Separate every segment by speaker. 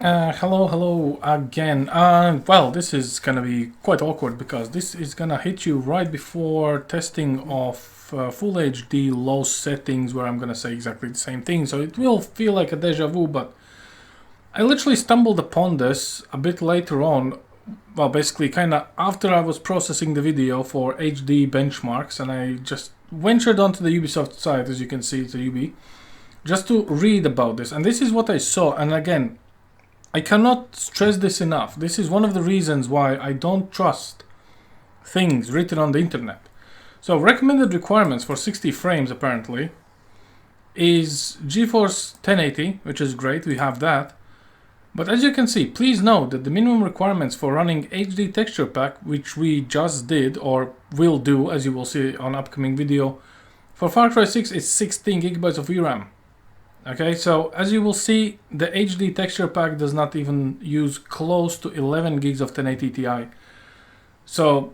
Speaker 1: Hello again. Well, this is gonna be quite awkward because this is gonna hit you right before testing of Full HD low settings, where I'm gonna say exactly the same thing. So it will feel like a deja vu, but I literally stumbled upon this a bit later on. Well, basically, kind of after I was processing the video for HD benchmarks, and I just ventured onto the Ubisoft site, as you can see, it's a Ubi, just to read about this. And this is what I saw. And again, I cannot stress this enough. This is one of the reasons why I don't trust things written on the internet. So recommended requirements for 60 frames apparently is GeForce 1080, which is great, we have that. But as you can see, please note that the minimum requirements for running HD texture pack, which we just did or will do, as you will see on upcoming video, for Far Cry 6 is 16 GB of VRAM. Okay, so as you will see, the HD texture pack does not even use close to 11 gigs of 1080 Ti. So,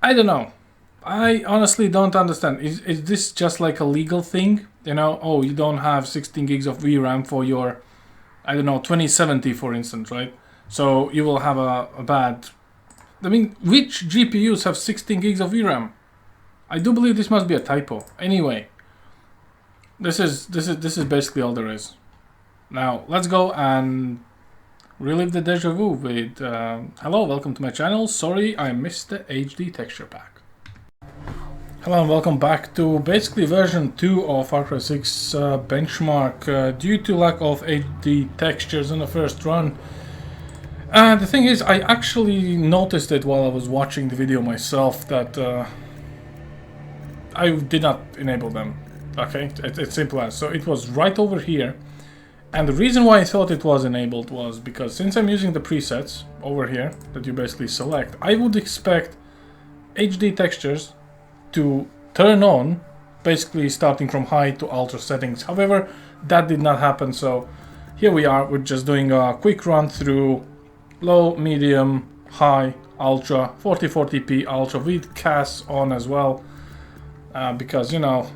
Speaker 1: I don't know. I honestly don't understand. Is this just like a legal thing? You know, oh, you don't have 16 gigs of VRAM for your, I don't know, 2070 for instance, right? So you will have a bad... I mean, which GPUs have 16 gigs of VRAM? I do believe this must be a typo. Anyway. This is basically all there is. Now let's go and relive the deja vu with hello, welcome to my channel. Sorry I missed the HD texture pack. Hello and welcome back to basically version 2 of Far Cry 6 benchmark due to lack of HD textures in the first run. And the thing is, I actually noticed it while I was watching the video myself that I did not enable them. Okay, it's simple as. So it was right over here, and the reason why I thought it was enabled was because since I'm using the presets over here that you basically select, I would expect HD textures to turn on basically starting from high to ultra settings. However, that did not happen, so here we are. We're just doing a quick run through low, medium, high, ultra, 4040p ultra with CAS on as well, because, you know,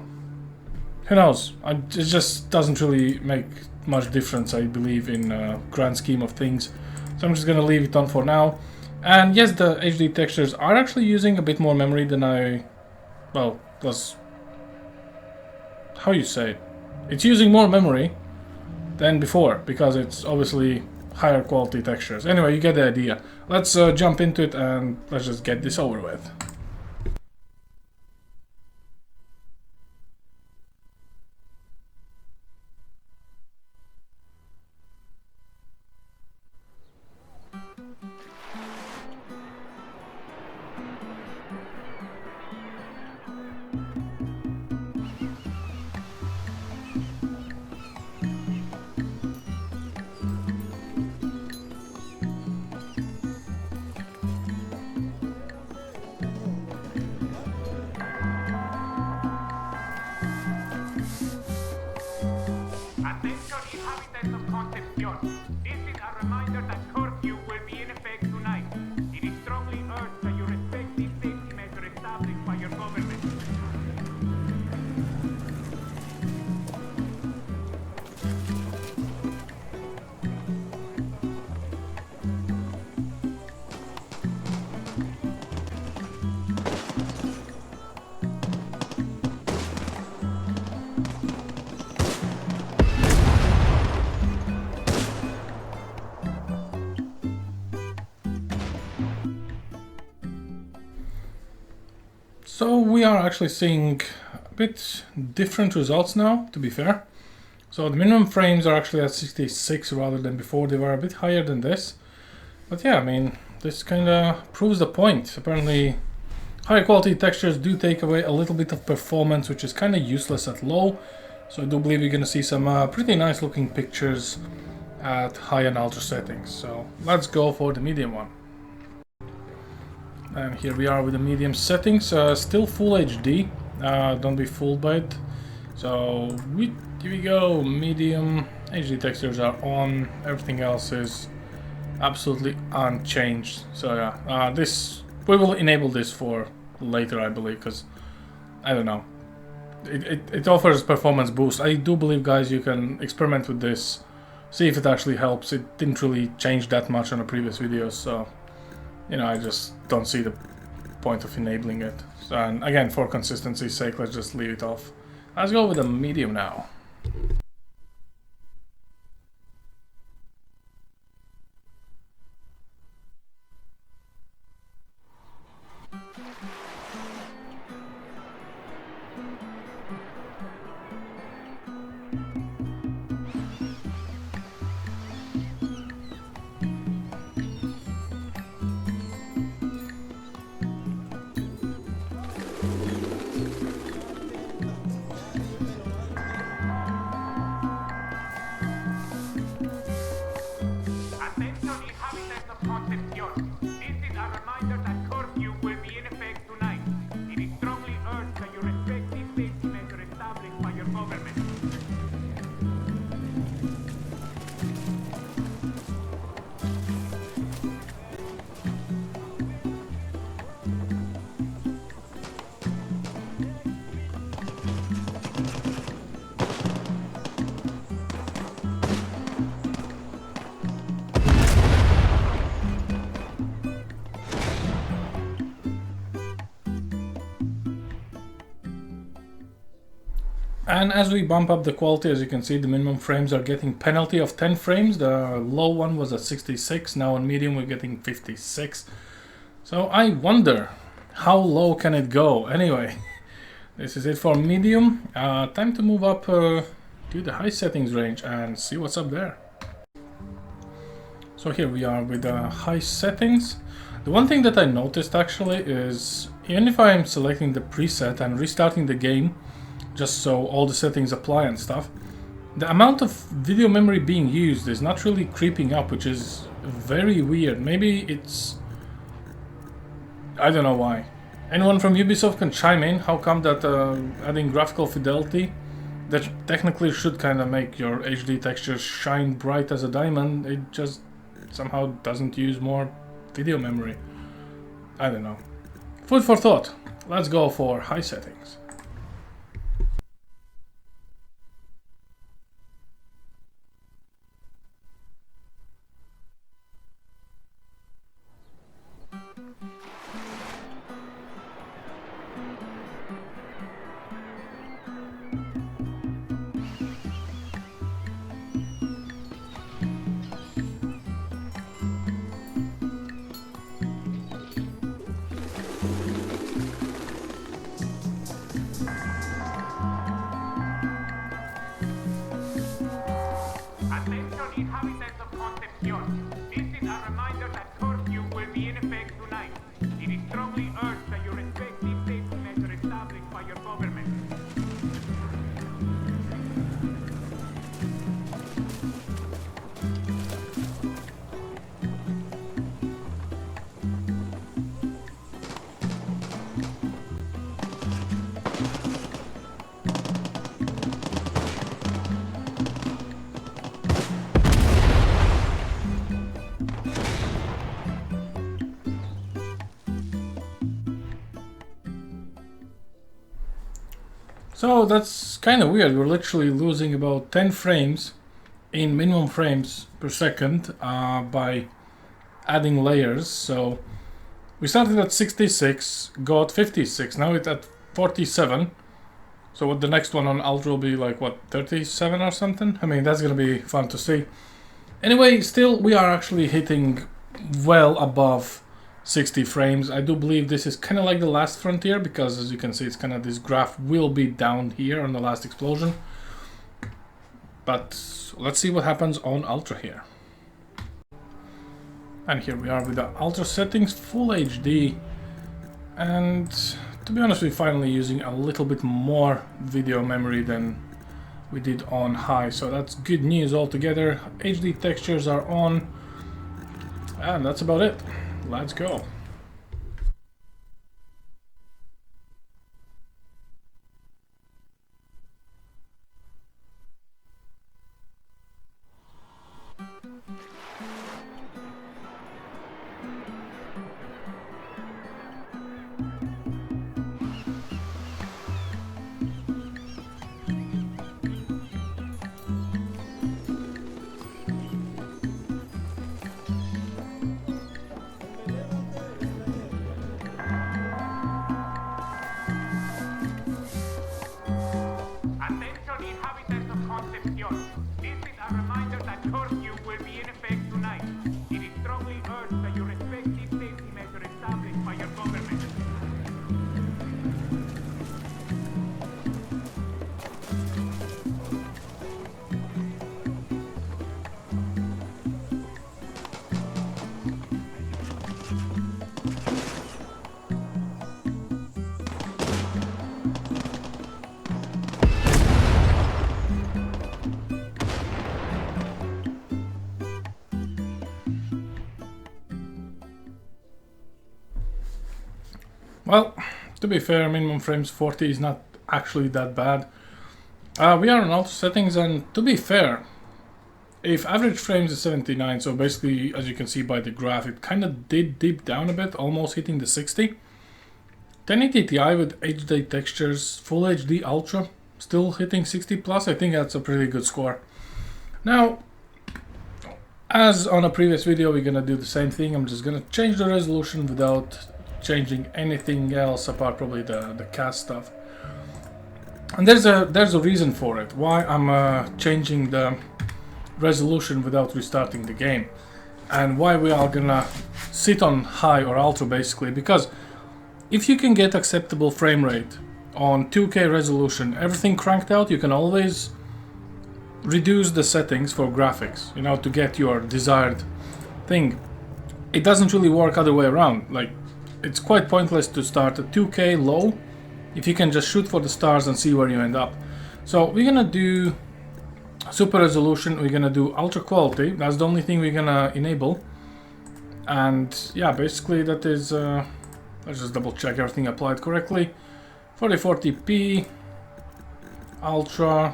Speaker 1: who knows? It just doesn't really make much difference, I believe, in grand scheme of things. So I'm just gonna leave it on for now. And yes, the HD textures are actually using a bit more memory than I, well, was, how you say it? It's using more memory than before because it's obviously higher quality textures. Anyway, you get the idea. Let's jump into it and let's just get this over with.
Speaker 2: This is a reminder that curfew will be in effect tonight. It is strongly urged that you respect these safety measures established by your government.
Speaker 1: So we are actually seeing a bit different results now, to be fair. So the minimum frames are actually at 66 rather than before. They were a bit higher than this. But yeah, I mean, this kind of proves the point. Apparently, higher quality textures do take away a little bit of performance, which is kind of useless at low. So I do believe you're going to see some pretty nice looking pictures at high and ultra settings. So let's go for the medium one. And here we are with the medium settings, still full HD, don't be fooled by it. So here we go, medium, HD textures are on, everything else is absolutely unchanged. So yeah, we will enable this for later, I believe, because I don't know, it offers performance boost. I do believe, guys, you can experiment with this see if it actually helps. It didn't really change that much on the previous videos, so you know, I just don't see the point of enabling it. So, and again, for consistency's sake, let's just leave it off. Let's go with a medium now.
Speaker 2: Attention inhabitants of Concepcion. This is a reminder that curfew will be in effect tonight. It is strongly urged that you respect these safety measures established by your government.
Speaker 1: And as we bump up the quality, as you can see, the minimum frames are getting penalty of 10 frames. The low one was at 66. Now on medium we're getting 56. So I wonder, how low can it go? Anyway, this is it for medium. Time to move up to the high settings range and see what's up there. So here we are with the high settings. The one thing that I noticed actually is, even if I'm selecting the preset and restarting the game, just so all the settings apply and stuff, the amount of video memory being used is not really creeping up, which is very weird. Maybe it's... I don't know why. Anyone from Ubisoft can chime in. How come that adding graphical fidelity, that technically should kind of make your HD textures shine bright as a diamond, it just somehow doesn't use more video memory? I don't know. Food for thought. Let's go for high settings.
Speaker 2: Attention inhabitants of Concepcion. This is a reminder that curfew will be in effect tonight. It is strongly urged that you respect these safety measures established by your government.
Speaker 1: So that's kind of weird. We're literally losing about 10 frames in minimum frames per second by adding layers. So we started at 66, got 56, now it's at 47. So what the next one on Ultra will be like, what, 37 or something? I mean, that's gonna be fun to see. Anyway, still we are actually hitting well above 60 frames. I do believe this is kind of like the last frontier, because as you can see, it's kind of, this graph will be down here on the last explosion. But let's see what happens on Ultra here. And here we are with the Ultra settings, Full HD. And to be honest, we're finally using a little bit more video memory than we did on high. So that's good news altogether. HD textures are on. And that's about it. Let's go. Well, to be fair, minimum frames 40 is not actually that bad. We are on auto settings, and to be fair, if average frames is 79, so basically, as you can see by the graph, it kind of did dip down a bit, almost hitting the 60. 1080 Ti with HD textures, Full HD Ultra, still hitting 60 plus. I think that's a pretty good score. Now, as on a previous video, we're gonna do the same thing. I'm just gonna change the resolution without changing anything else apart probably the cast stuff. And there's a reason for it. Why I'm changing the resolution without restarting the game, and why we are gonna sit on high or ultra basically, because if you can get acceptable frame rate on 2K resolution, everything cranked out, you can always reduce the settings for graphics, you know, to get your desired thing. It doesn't really work other way around. Like, it's quite pointless to start at 2K low if you can just shoot for the stars and see where you end up. So we're gonna do super resolution, we're gonna do ultra quality, that's the only thing we're gonna enable. And yeah, basically that is let's just double check everything applied correctly. 4040p, ultra,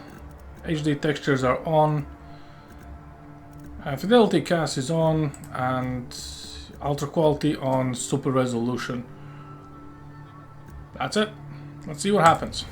Speaker 1: HD textures are on, fidelity cast is on, and ultra quality on super resolution. That's it. Let's see what happens.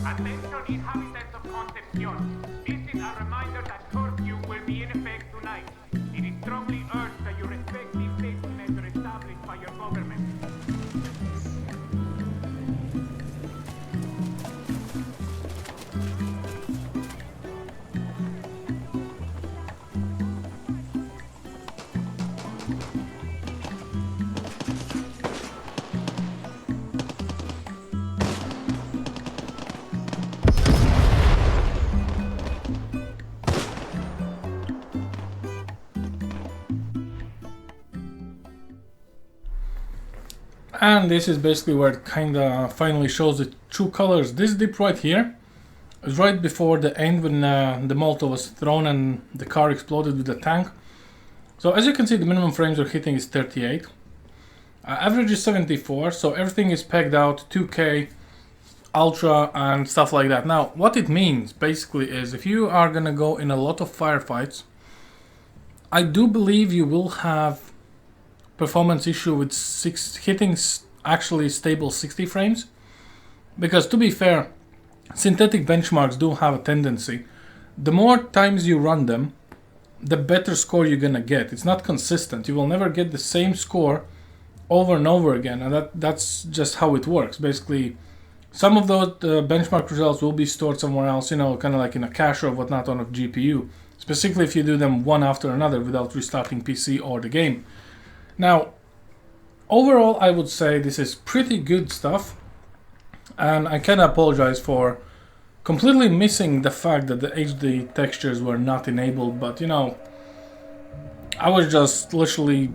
Speaker 2: Attention inhabitants of Concepcion. This is a reminder that curfew will be in effect tonight. It is strongly urged that you respect these safety measures established by your government.
Speaker 1: And this is basically where it kinda finally shows the true colors. This dip right here is right before the end when the Molotov was thrown and the car exploded with the tank. So as you can see, the minimum frames we're hitting is 38. Average is 74, so everything is pegged out 2K, ultra and stuff like that. Now, what it means basically is if you are gonna go in a lot of firefights, I do believe you will have performance issue with hitting actually stable 60 frames, because to be fair, synthetic benchmarks do have a tendency, the more times you run them, the better score you're gonna get. It's not consistent. You will never get the same score over and over again, and that's just how it works. Basically, some of those benchmark results will be stored somewhere else, you know, kind of like in a cache or whatnot on a GPU, specifically if you do them one after another without restarting PC or the game. Now, overall, I would say this is pretty good stuff, and I kind of apologize for completely missing the fact that the HD textures were not enabled, but you know, I was just literally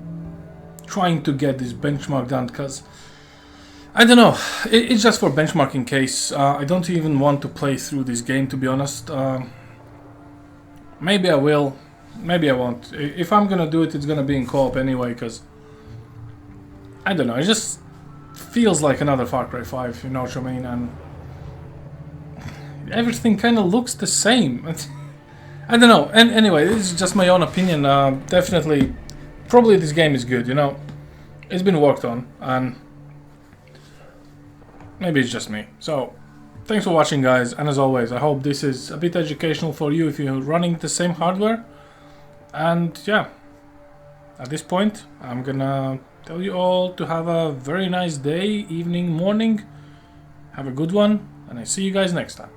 Speaker 1: trying to get this benchmark done because, I don't know, it's just for benchmarking case. I don't even want to play through this game, to be honest. Maybe I will, maybe I won't. If I'm gonna do it, it's gonna be in co-op anyway, because I don't know, it just feels like another Far Cry 5, you know what I mean, and everything kind of looks the same. I don't know, and anyway, this is just my own opinion. Definitely, probably this game is good, you know, it's been worked on, and maybe it's just me. So, thanks for watching, guys, and as always, I hope this is a bit educational for you if you're running the same hardware, and yeah, at this point, I'm gonna tell you all to have a very nice day, evening, morning. Have a good one, and I see you guys next time.